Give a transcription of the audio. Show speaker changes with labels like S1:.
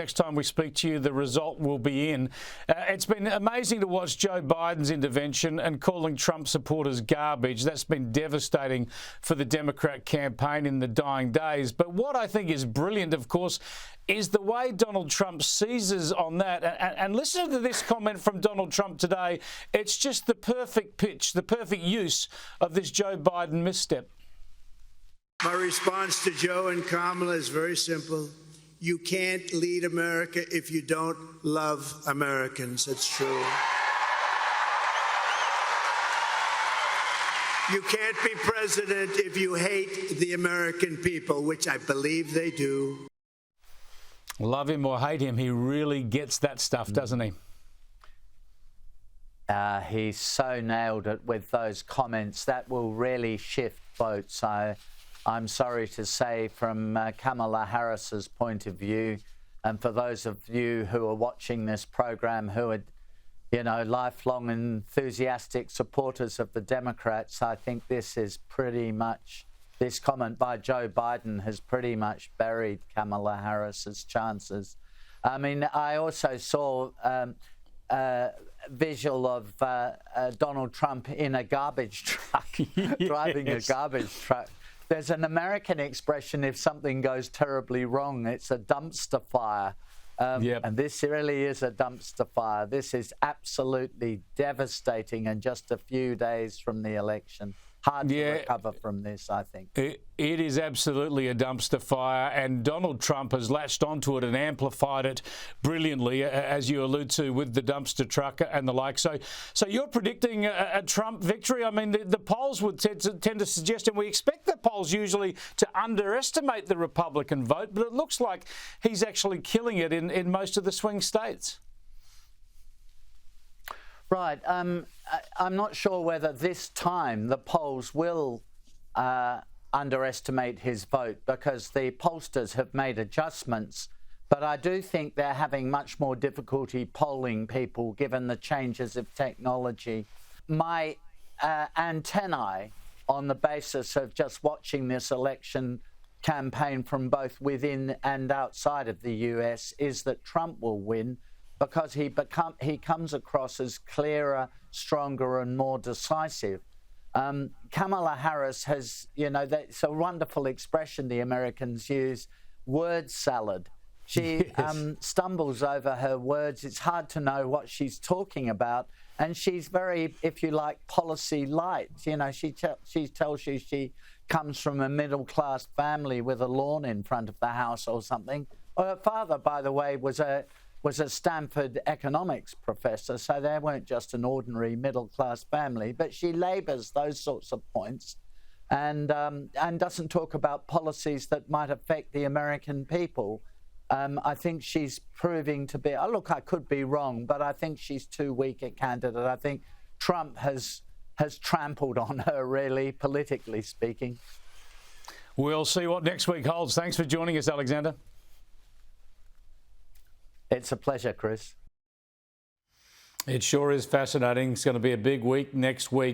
S1: Next time we speak to you, the result will be in. It's been amazing to watch Joe Biden's intervention and calling Trump supporters garbage. That's been devastating for the Democrat campaign in the dying days. But what I think is brilliant, of course, is the way Donald Trump seizes on that. And listen to this comment from Donald Trump today. It's just the perfect pitch, the perfect use of this Joe Biden misstep.
S2: My response to Joe and Kamala is very simple. You can't lead America if you don't love Americans. It's true. You can't be president if you hate the American people, which I believe they do.
S1: Love him or hate him, he really gets that stuff, doesn't he?
S3: He's so nailed it with those comments. That will really shift votes. I'm sorry to say, from Kamala Harris's point of view, and for those of you who are watching this program who are, lifelong enthusiastic supporters of the Democrats, I think this comment by Joe Biden has pretty much buried Kamala Harris's chances. I mean, I also saw a visual of Donald Trump in a garbage truck, driving a garbage truck. There's an American expression: if something goes terribly wrong, it's a dumpster fire. And this really is a dumpster fire. This is absolutely devastating, and just a few days from the election. Hard to recover from this, I think.
S1: It is absolutely a dumpster fire, and Donald Trump has latched onto it and amplified it brilliantly, as you allude to, with the dumpster truck and the like. So you're predicting a Trump victory? I mean, the polls would tend to suggest, and we expect the polls usually to underestimate the Republican vote, but it looks like he's actually killing it in most of the swing states.
S3: Right. I'm not sure whether this time the polls will underestimate his vote, because the pollsters have made adjustments. But I do think they're having much more difficulty polling people given the changes of technology. My antennae, on the basis of just watching this election campaign from both within and outside of the US, is that Trump will win, because he comes across as clearer, stronger, and more decisive. Kamala Harris has, that's a wonderful expression the Americans use, word salad. She stumbles over her words. It's hard to know what she's talking about. And she's very, if you like, policy light. She tells you she comes from a middle-class family with a lawn in front of the house or something. Her father, by the way, was a Stanford economics professor, so they weren't just an ordinary middle-class family. But she labours those sorts of points and doesn't talk about policies that might affect the American people. I think she's proving to be, look, I could be wrong, but I think she's too weak a candidate. I think Trump has trampled on her, really, politically speaking.
S1: We'll see what next week holds. Thanks for joining us, Alexander.
S3: It's a pleasure, Chris.
S1: It sure is fascinating. It's going to be a big week next week.